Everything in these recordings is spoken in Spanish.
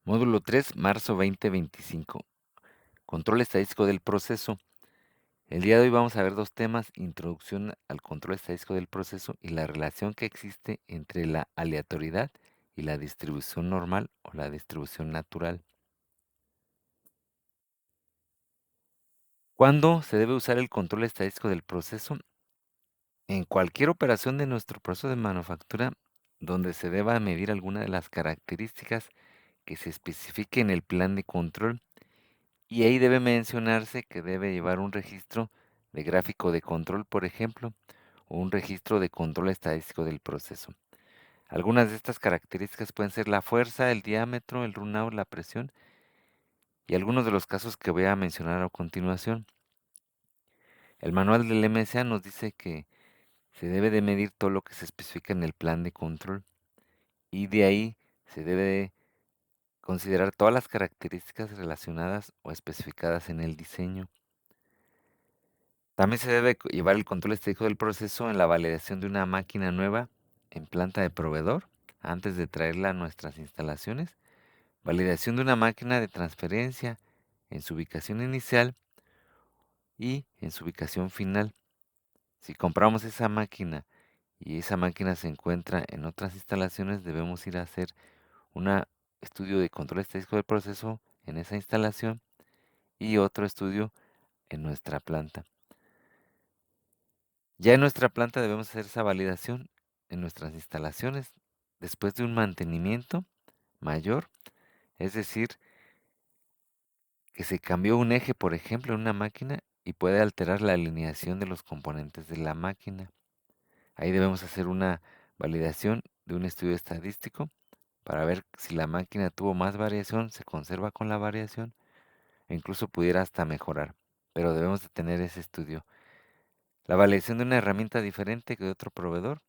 Módulo 3, marzo 2025. Control estadístico del proceso. El día de hoy vamos a ver dos temas: introducción al control estadístico del proceso y la relación que existe entre la aleatoriedad y la distribución normal o la distribución natural. ¿Cuándo se debe usar el control estadístico del proceso? En cualquier operación de nuestro proceso de manufactura donde se deba medir alguna de las características que se especifique en el plan de control. Y ahí debe mencionarse que debe llevar un registro de gráfico de control, por ejemplo, o un registro de control estadístico del proceso. Algunas de estas características pueden ser la fuerza, el diámetro, el runout, la presión y algunos de los casos que voy a mencionar a continuación. El manual del MSA nos dice que se debe de medir todo lo que se especifica en el plan de control y de ahí se debe de considerar todas las características relacionadas o especificadas en el diseño. También se debe llevar el control estadístico del proceso en la validación de una máquina nueva en planta de proveedor antes de traerla a nuestras instalaciones, validación de una máquina de transferencia en su ubicación inicial y en su ubicación final. Si compramos esa máquina y esa máquina se encuentra en otras instalaciones, debemos ir a hacer un estudio de control estadístico del proceso en esa instalación y otro estudio en nuestra planta. Ya en nuestra planta debemos hacer esa validación en nuestras instalaciones después de un mantenimiento mayor, es decir, que se cambió un eje, por ejemplo, en una máquina y puede alterar la alineación de los componentes de la máquina. Ahí debemos hacer una validación de un estudio estadístico para ver si la máquina tuvo más variación, se conserva con la variación e incluso pudiera hasta mejorar, pero debemos de tener ese estudio. La validación de una herramienta diferente que de otro proveedor.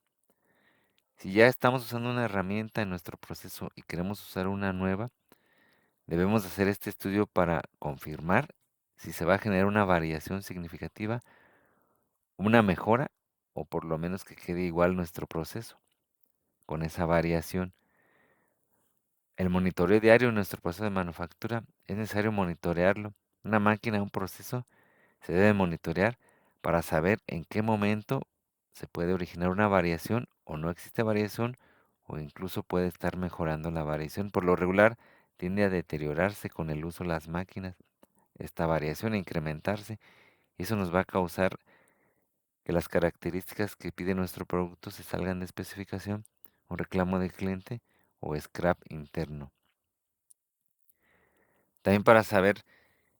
Si ya estamos usando una herramienta en nuestro proceso y queremos usar una nueva, debemos hacer este estudio para confirmar si se va a generar una variación significativa, una mejora o por lo menos que quede igual nuestro proceso con esa variación. El monitoreo diario en nuestro proceso de manufactura es necesario monitorearlo. Una máquina, un proceso se debe monitorear para saber en qué momento se puede originar una variación o no existe variación o incluso puede estar mejorando la variación. Por lo regular tiende a deteriorarse con el uso de las máquinas, esta variación a incrementarse y eso nos va a causar que las características que pide nuestro producto se salgan de especificación, un reclamo del cliente o scrap interno. También para saber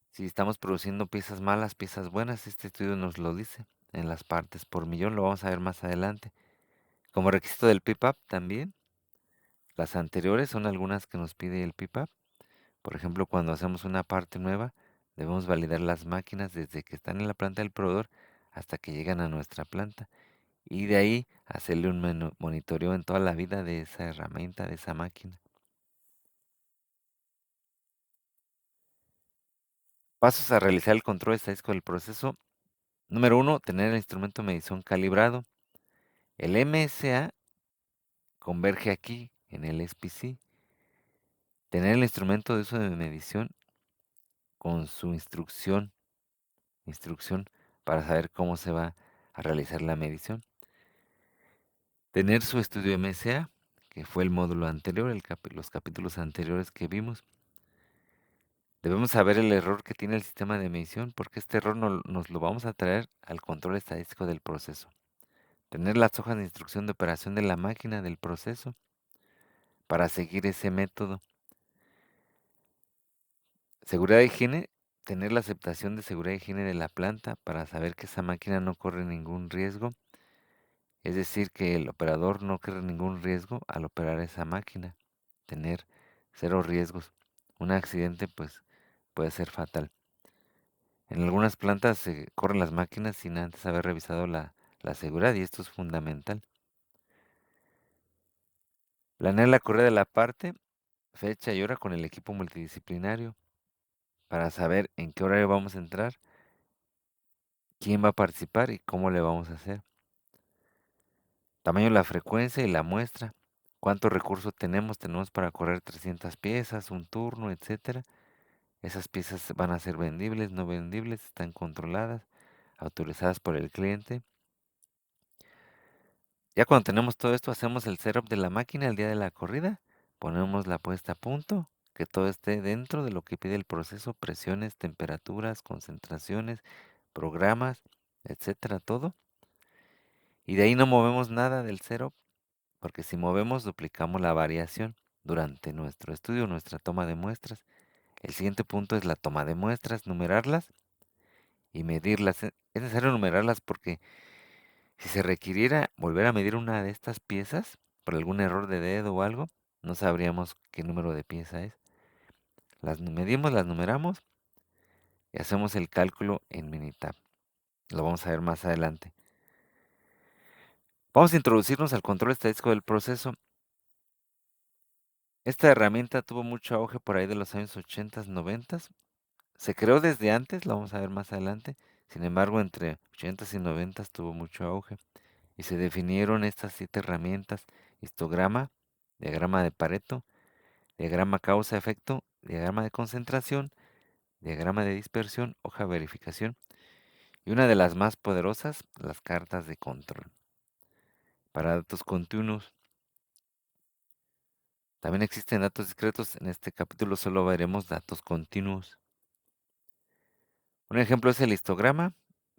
si estamos produciendo piezas malas, piezas buenas, este estudio nos lo dice en las partes por millón, lo vamos a ver más adelante. Como requisito del PPAP también, las anteriores son algunas que nos pide el PPAP. Por ejemplo, cuando hacemos una parte nueva, debemos validar las máquinas desde que están en la planta del proveedor hasta que llegan a nuestra planta. Y de ahí hacerle un monitoreo en toda la vida de esa herramienta, de esa máquina. Pasos a realizar el control estadístico del proceso. Número 1, tener el instrumento de medición calibrado. El MSA converge aquí en el SPC. Tener el instrumento de uso de medición con su instrucción para saber cómo se va a realizar la medición. Tener su estudio MSA, que fue el módulo anterior, los capítulos anteriores que vimos. Debemos saber el error que tiene el sistema de medición porque este error nos lo vamos a traer al control estadístico del proceso. Tener las hojas de instrucción de operación de la máquina del proceso para seguir ese método. Seguridad de higiene, tener la aceptación de seguridad de higiene de la planta para saber que esa máquina no corre ningún riesgo. Es decir, que el operador no corre ningún riesgo al operar esa máquina. Tener cero riesgos. Un accidente pues puede ser fatal. En algunas plantas se corren las máquinas sin antes haber revisado la seguridad y esto es fundamental. Planear la corrida de la parte, fecha y hora con el equipo multidisciplinario para saber en qué horario vamos a entrar, quién va a participar y cómo le vamos a hacer. Tamaño, la frecuencia y la muestra. cuánto recurso tenemos para correr 300 piezas, un turno, etcétera. Esas piezas van a ser vendibles, no vendibles, están controladas, autorizadas por el cliente. Ya cuando tenemos todo esto, hacemos el setup de la máquina el día de la corrida, ponemos la puesta a punto, que todo esté dentro de lo que pide el proceso, presiones, temperaturas, concentraciones, programas, etcétera, todo. Y de ahí no movemos nada del setup, porque si movemos duplicamos la variación durante nuestro estudio, nuestra toma de muestras. El siguiente punto es la toma de muestras, numerarlas y medirlas. Es necesario numerarlas porque si se requiriera volver a medir una de estas piezas, por algún error de dedo o algo, no sabríamos qué número de pieza es. Las medimos, las numeramos y hacemos el cálculo en Minitab. Lo vamos a ver más adelante. Vamos a introducirnos al control estadístico del proceso. Esta herramienta tuvo mucho auge por ahí de los años 80, 90. Se creó desde antes, lo vamos a ver más adelante. Sin embargo, entre 80 y 90 tuvo mucho auge. Y se definieron estas 7 herramientas: histograma, diagrama de Pareto, diagrama causa-efecto, diagrama de concentración, diagrama de dispersión, hoja de verificación y una de las más poderosas, las cartas de control. Para datos continuos. También existen datos discretos. En este capítulo solo veremos datos continuos. Un ejemplo es el histograma.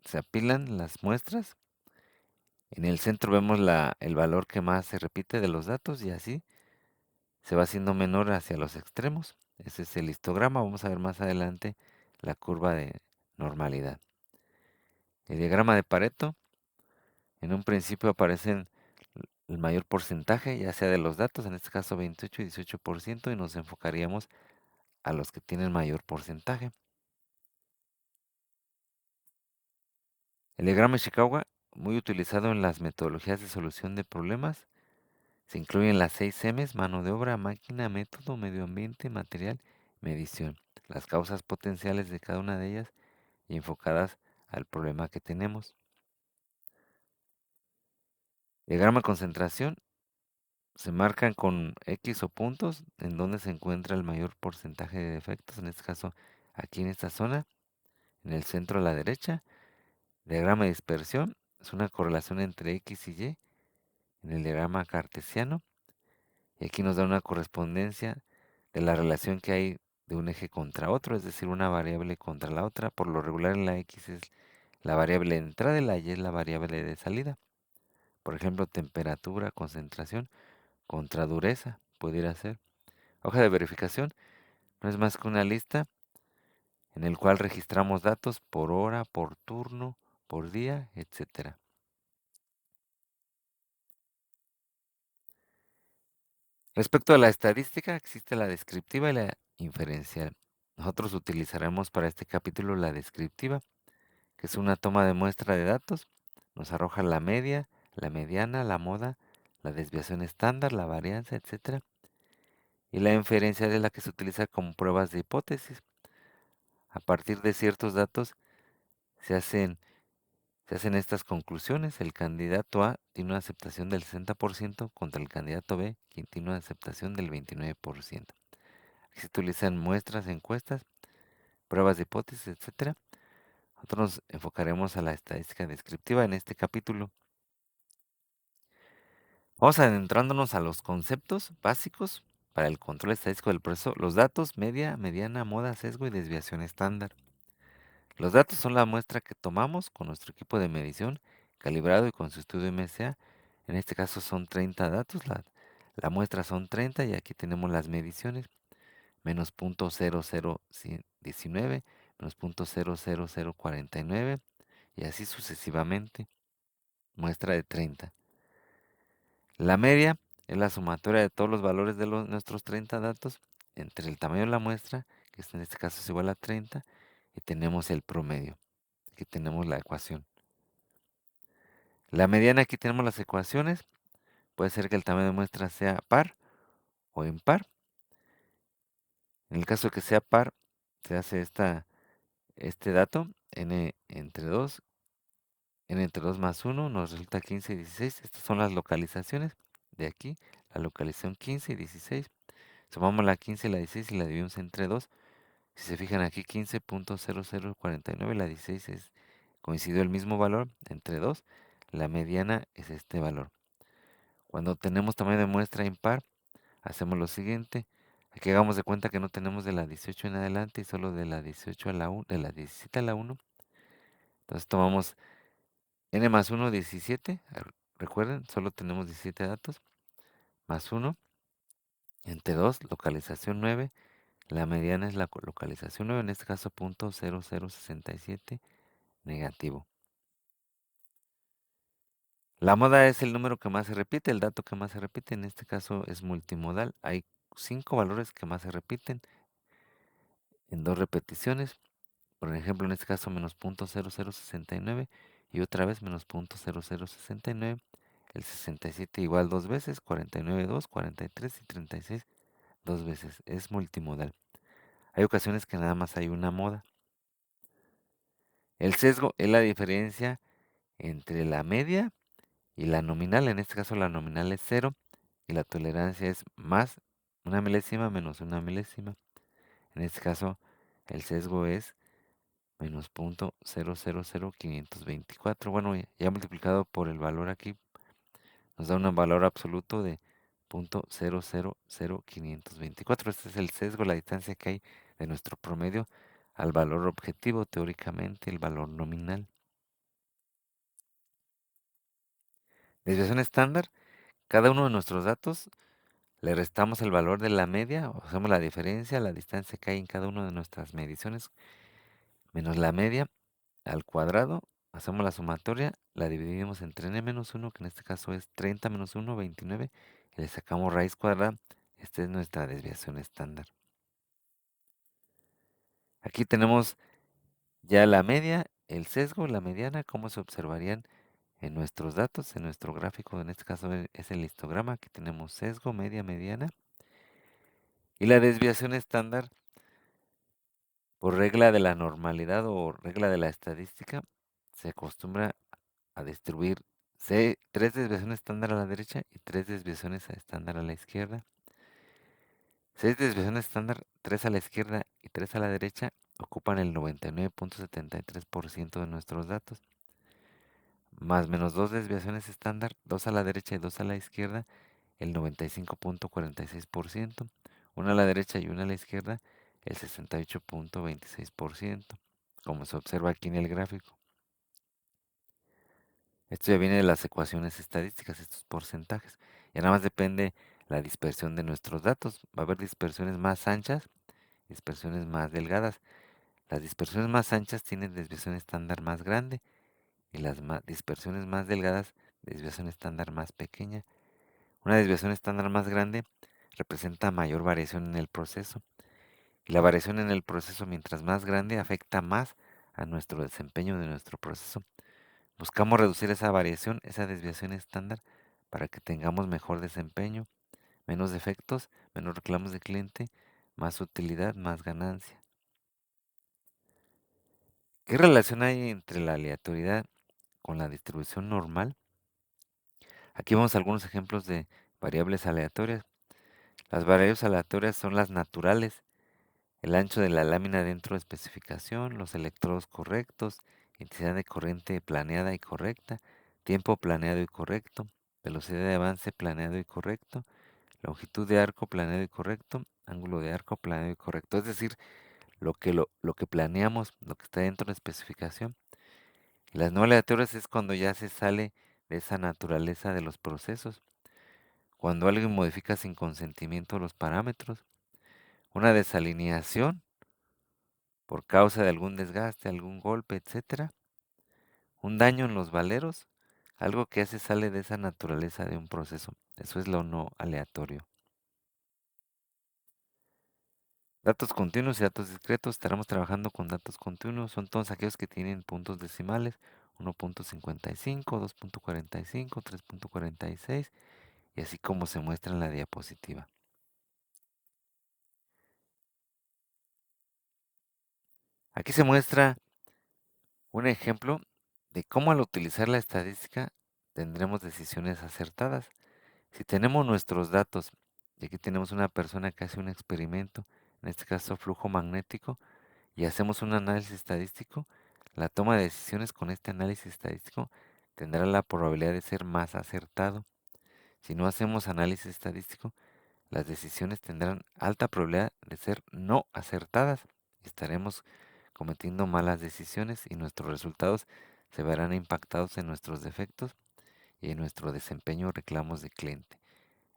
Se apilan las muestras. En el centro vemos el valor que más se repite de los datos y así se va haciendo menor hacia los extremos. Ese es el histograma. Vamos a ver más adelante la curva de normalidad. El diagrama de Pareto. En un principio aparecen el mayor porcentaje, ya sea de los datos, en este caso 28 y 18%, y nos enfocaríamos a los que tienen mayor porcentaje. El diagrama de Ishikawa, muy utilizado en las metodologías de solución de problemas, se incluyen las 6 M's: mano de obra, máquina, método, medio ambiente, material, medición. Las causas potenciales de cada una de ellas y enfocadas al problema que tenemos. Diagrama de concentración. Se marcan con X o puntos en donde se encuentra el mayor porcentaje de defectos. En este caso, aquí en esta zona, en el centro a la derecha. Diagrama de dispersión. Es una correlación entre X y Y en el diagrama cartesiano. Y aquí nos da una correspondencia de la relación que hay de un eje contra otro, es decir, una variable contra la otra. Por lo regular en la X es la variable de entrada y la Y es la variable de salida. Por ejemplo, temperatura, concentración contra dureza pudiera ser. Hoja de verificación no es más que una lista en el cual registramos datos por hora, por turno, por día, etcétera. Respecto a la estadística, existe la descriptiva y la inferencial. Nosotros utilizaremos para este capítulo la descriptiva, que es una toma de muestra de datos. Nos arroja la media, la mediana, la moda, la desviación estándar, la varianza, etcétera. Y la inferencial es la que se utiliza como pruebas de hipótesis. A partir de ciertos datos se hacen estas conclusiones. El candidato A tiene una aceptación del 60% contra el candidato B, quien tiene una aceptación del 29%. Aquí se utilizan muestras, encuestas, pruebas de hipótesis, etcétera. Nosotros nos enfocaremos a la estadística descriptiva en este capítulo. Vamos adentrándonos a los conceptos básicos para el control estadístico del proceso: los datos, media, mediana, moda, sesgo y desviación estándar. Los datos son la muestra que tomamos con nuestro equipo de medición calibrado y con su estudio MSA. En este caso son 30 datos, la muestra son 30 y aquí tenemos las mediciones: menos 0.0019, menos 0.00049 y así sucesivamente, muestra de 30. La media es la sumatoria de todos los valores de nuestros 30 datos entre el tamaño de la muestra, que en este caso es igual a 30, y tenemos el promedio. Aquí tenemos la ecuación. La mediana, aquí tenemos las ecuaciones. Puede ser que el tamaño de muestra sea par o impar. En el caso de que sea par, se hace este dato, n entre 2, n entre 2 más 1, nos resulta 15 y 16. Estas son las localizaciones de aquí. la localización 15 y 16. Sumamos la 15 y la 16 y la dividimos entre 2. Si se fijan aquí 15.0049, la 16 coincidió el mismo valor entre 2. La mediana es este valor. Cuando tenemos tamaño de muestra impar, hacemos lo siguiente. Aquí hagamos de cuenta que no tenemos de la 18 en adelante y solo de la 18 a la 1, de la 17 a la 1. Entonces tomamos n más 1, 17. Recuerden, solo tenemos 17 datos. Más 1 entre 2, localización 9. La mediana es la localización 9, en este caso punto 0067 negativo. La moda es el número que más se repite, el dato que más se repite, en este caso es multimodal. Hay 5 valores que más se repiten en 2 repeticiones. Por ejemplo, en este caso menos punto 0069 y otra vez menos punto 0069. El 67 igual 2 veces, 49 2, 43 y 36 2 veces. Es multimodal. Hay ocasiones que nada más hay una moda. El sesgo es la diferencia entre la media y la nominal. En este caso la nominal es 0 y la tolerancia es más una milésima menos una milésima. En este caso el sesgo es menos punto 000524. Bueno, ya multiplicado por el valor aquí nos da un valor absoluto de punto 000524. Este es el sesgo, la distancia que hay de nuestro promedio al valor objetivo, teóricamente el valor nominal. Desviación estándar, cada uno de nuestros datos le restamos el valor de la media, o hacemos la diferencia, la distancia que hay en cada una de nuestras mediciones, menos la media al cuadrado, hacemos la sumatoria, la dividimos entre n menos 1, que en este caso es 30 menos 1, 29, y le sacamos raíz cuadrada. Esta es nuestra desviación estándar. Aquí tenemos ya la media, el sesgo, la mediana, cómo se observarían en nuestros datos, en nuestro gráfico, en este caso es el histograma. Aquí tenemos sesgo, media, mediana. Y la desviación estándar, por regla de la normalidad o regla de la estadística, se acostumbra a distribuir 3 desviaciones estándar a la derecha y 3 desviaciones estándar a la izquierda. 6 desviaciones estándar, 3 a la izquierda y 3 a la derecha, ocupan el 99.73% de nuestros datos. Más menos 2 desviaciones estándar, 2 a la derecha y 2 a la izquierda, el 95.46%. Una a la derecha y una a la izquierda, el 68.26%, como se observa aquí en el gráfico. Esto ya viene de las ecuaciones estadísticas, estos porcentajes. Ya nada más depende la dispersión de nuestros datos. Va a haber dispersiones más anchas, dispersiones más delgadas. Las dispersiones más anchas tienen desviación estándar más grande y las dispersiones más delgadas, desviación estándar más pequeña. Una desviación estándar más grande representa mayor variación en el proceso. Y la variación en el proceso, mientras más grande, afecta más a nuestro desempeño de nuestro proceso. Buscamos reducir esa variación, esa desviación estándar, para que tengamos mejor desempeño, menos defectos, menos reclamos de cliente, más utilidad, más ganancia. ¿Qué relación hay entre la aleatoriedad con la distribución normal? Aquí vemos algunos ejemplos de variables aleatorias. Las variables aleatorias son las naturales: el ancho de la lámina dentro de especificación, los electrodos correctos, intensidad de corriente planeada y correcta, tiempo planeado y correcto, velocidad de avance planeado y correcto, longitud de arco planeado y correcto, ángulo de arco planeado y correcto. Es decir, lo que planeamos, lo que está dentro de la especificación. Y las no aleatorias es cuando ya se sale de esa naturaleza de los procesos, cuando alguien modifica sin consentimiento los parámetros, una desalineación por causa de algún desgaste, algún golpe, etcétera, un daño en los valeros, algo que se sale de esa naturaleza de un proceso. Eso es lo no aleatorio. Datos continuos y datos discretos. Estaremos trabajando con datos continuos. Son todos aquellos que tienen puntos decimales: 1.55, 2.45, 3.46 y así como se muestra en la diapositiva. Aquí se muestra un ejemplo de cómo al utilizar la estadística tendremos decisiones acertadas. Si tenemos nuestros datos, y aquí tenemos una persona que hace un experimento, en este caso flujo magnético, y hacemos un análisis estadístico, la toma de decisiones con este análisis estadístico tendrá la probabilidad de ser más acertado. Si no hacemos análisis estadístico, las decisiones tendrán alta probabilidad de ser no acertadas. Estaremos cometiendo malas decisiones y nuestros resultados se verán impactados en nuestros defectos y en nuestro desempeño o reclamos de cliente.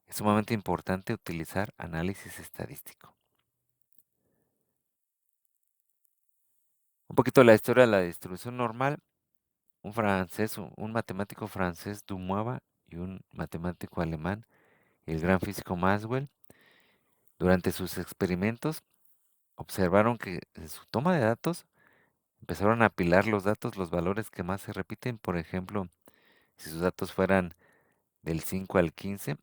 Es sumamente importante utilizar análisis estadístico. Un poquito la historia de la distribución normal. Un matemático francés, Dumois, y un matemático alemán, el gran físico Maxwell, durante sus experimentos observaron que en su toma de datos empezaron a apilar los datos, los valores que más se repiten. Por ejemplo, si sus datos fueran del 5 al 15,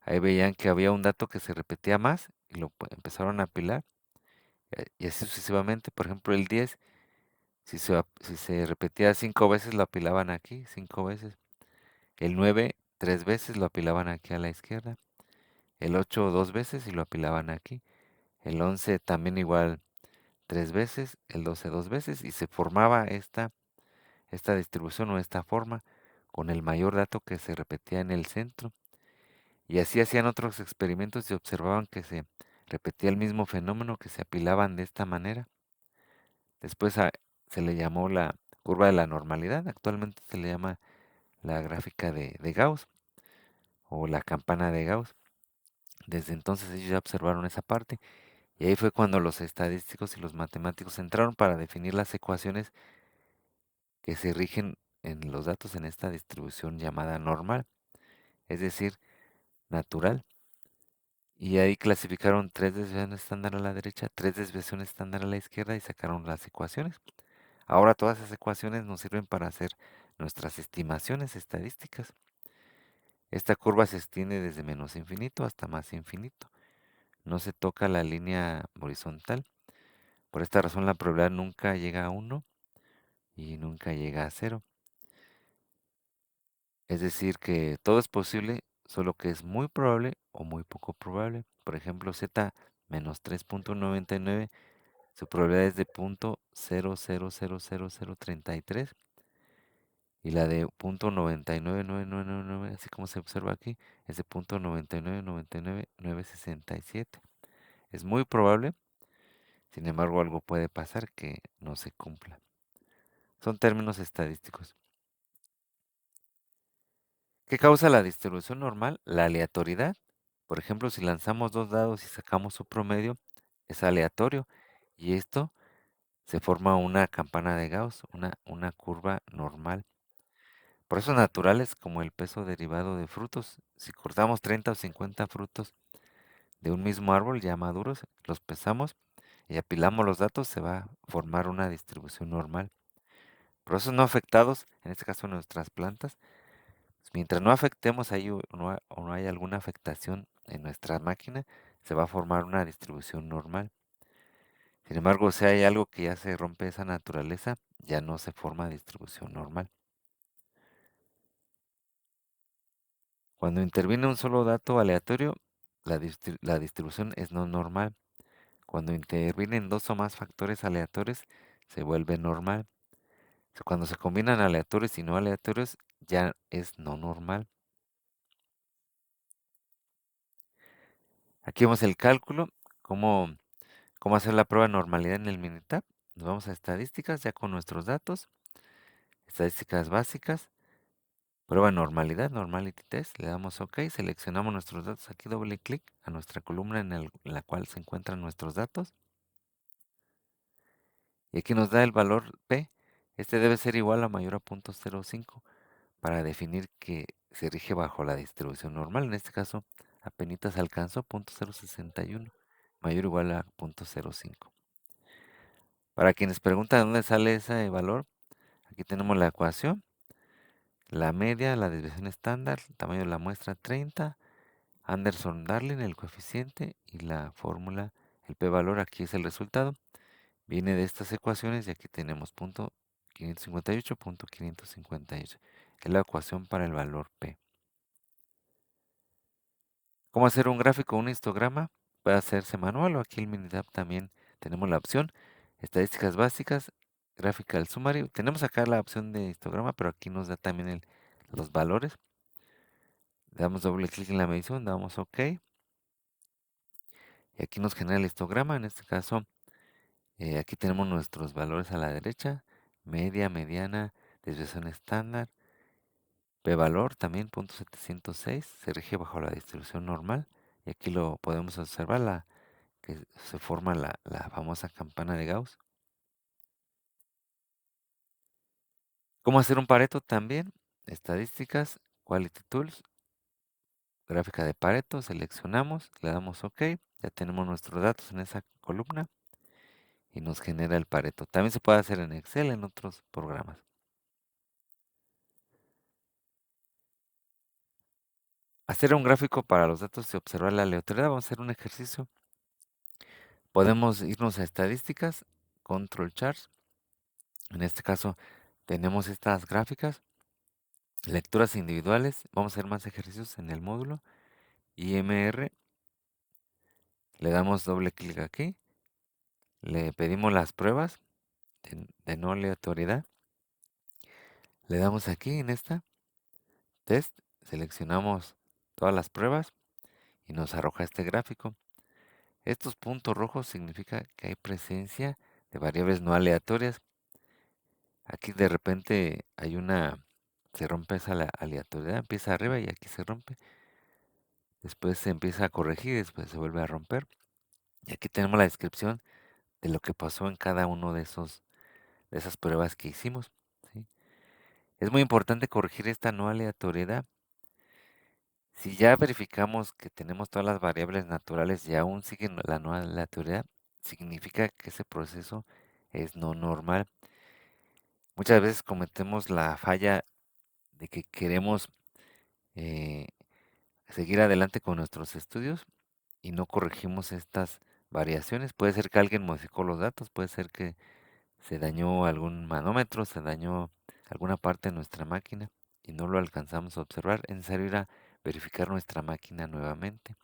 ahí veían que había un dato que se repetía más y empezaron a apilar. Y así sucesivamente. Por ejemplo, el 10, si se repetía 5 veces, lo apilaban aquí, 5 veces. El 9, 3 veces, lo apilaban aquí a la izquierda. El 8, 2 veces y lo apilaban aquí. El 11 también igual 3 veces. El 12, 2 veces. Y se formaba esta distribución o esta forma con el mayor dato que se repetía en el centro. Y así hacían otros experimentos y observaban que se repetía el mismo fenómeno, que se apilaban de esta manera. Después se le llamó la curva de la normalidad. Actualmente se le llama la gráfica de Gauss o la campana de Gauss. Desde entonces ellos ya observaron esa parte y ahí fue cuando los estadísticos y los matemáticos entraron para definir las ecuaciones que se rigen en los datos en esta distribución llamada normal, es decir, natural. Y ahí clasificaron 3 desviaciones estándar a la derecha, 3 desviaciones estándar a la izquierda y sacaron las ecuaciones. Ahora todas esas ecuaciones nos sirven para hacer nuestras estimaciones estadísticas. Esta curva se extiende desde menos infinito hasta más infinito. No se toca la línea horizontal. Por esta razón la probabilidad nunca llega a 1 y nunca llega a 0. Es decir, que todo es posible, solo que es muy probable o muy poco probable. Por ejemplo, z menos 3.99, su probabilidad es de 0.000033 y la de 0.999999, así como se observa aquí, es de 0.9999967. Es muy probable, sin embargo, algo puede pasar que no se cumpla. Son términos estadísticos. ¿Qué causa la distribución normal? La aleatoriedad. Por ejemplo, si lanzamos 2 dados y sacamos su promedio, es aleatorio. Y esto se forma una campana de Gauss, una curva normal. Procesos naturales como el peso derivado de frutos. Si cortamos 30 o 50 frutos de un mismo árbol ya maduros, los pesamos y apilamos los datos, se va a formar una distribución normal. Procesos no afectados, en este caso nuestras plantas, mientras no afectemos ahí o no hay alguna afectación en nuestra máquina, se va a formar una distribución normal. Sin embargo, si hay algo que ya se rompe esa naturaleza, ya no se forma distribución normal. Cuando interviene un solo dato aleatorio, la distribución es no normal. Cuando intervienen dos o más factores aleatorios, se vuelve normal. Cuando se combinan aleatorios y no aleatorios, ya es no normal. Aquí vemos el cálculo, cómo hacer la prueba de normalidad en el Minitab. Nos vamos a estadísticas ya con nuestros datos, estadísticas básicas, prueba de normalidad, normality test, le damos OK, seleccionamos nuestros datos, aquí doble clic a nuestra columna en la cual se encuentran nuestros datos. Y aquí nos da el valor P. Este debe ser igual a mayor a 0.05 para definir que se rige bajo la distribución normal. En este caso, apenas alcanzó 0.061, mayor o igual a 0.05. Para quienes preguntan dónde sale ese valor, aquí tenemos la ecuación, la media, la desviación estándar, el tamaño de la muestra 30, Anderson-Darling, el coeficiente y la fórmula, el p-valor, aquí es el resultado. Viene de estas ecuaciones y aquí tenemos punto 558, punto 558. Es la ecuación para el valor P. ¿Cómo hacer un gráfico o un histograma? Puede hacerse manual o aquí en Minitab también tenemos la opción. Estadísticas básicas, Graphical Summary. Tenemos acá la opción de histograma, pero aquí nos da también los valores. Le damos doble clic en la medición, damos OK. Y aquí nos genera el histograma. En este caso, aquí tenemos nuestros valores a la derecha. Media, mediana, desviación estándar. P-valor también, 0.706. Se rige bajo la distribución normal. Y aquí lo podemos observar, que se forma la famosa campana de Gauss. ¿Cómo hacer un Pareto? También, estadísticas, Quality Tools, gráfica de Pareto, seleccionamos, le damos OK, ya tenemos nuestros datos en esa columna y nos genera el Pareto. También se puede hacer en Excel, en otros programas. Hacer un gráfico para los datos y observar la aleatoriedad. Vamos a hacer un ejercicio. Podemos irnos a estadísticas, Control Charts. En este caso tenemos estas gráficas, lecturas individuales. Vamos a hacer más ejercicios en el módulo. IMR, le damos doble clic aquí, le pedimos las pruebas de no aleatoriedad, le damos aquí en esta test, seleccionamos todas las pruebas y nos arroja este gráfico. Estos puntos rojos significa que hay presencia de variables no aleatorias. Aquí de repente se rompe esa aleatoriedad, empieza arriba y aquí se rompe, después se empieza a corregir, después se vuelve a romper. Y aquí tenemos la descripción de lo que pasó en cada uno de esas pruebas que hicimos, ¿sí? Es muy importante corregir esta no aleatoriedad. Si ya verificamos que tenemos todas las variables naturales y aún siguen la no aleatoriedad, significa que ese proceso es no normal. Muchas veces cometemos la falla de que queremos eh, seguir adelante con nuestros estudios y no corregimos estas variaciones. Puede ser que alguien modificó los datos, puede ser que se dañó algún manómetro, se dañó alguna parte de nuestra máquina y no lo alcanzamos a observar. Es necesario ir a verificar nuestra máquina nuevamente.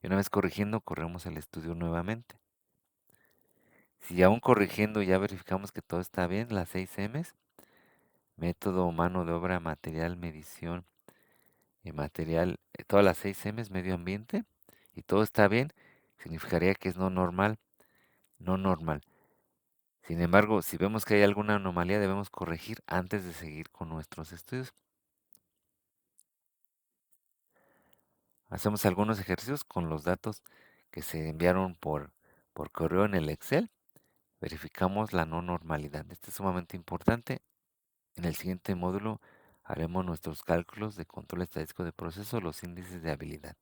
Y una vez corrigiendo, corremos el estudio nuevamente. Si aún corrigiendo ya verificamos que todo está bien, las 6 M's, método, mano de obra, material, medición y material, todas las 6 M's, medio ambiente, y todo está bien, significaría que es no normal, no normal. Sin embargo, si vemos que hay alguna anomalía, debemos corregir antes de seguir con nuestros estudios. Hacemos algunos ejercicios con los datos que se enviaron por correo en el Excel. Verificamos la no normalidad. Esto es sumamente importante. En el siguiente módulo haremos nuestros cálculos de control estadístico de proceso, los índices de habilidad.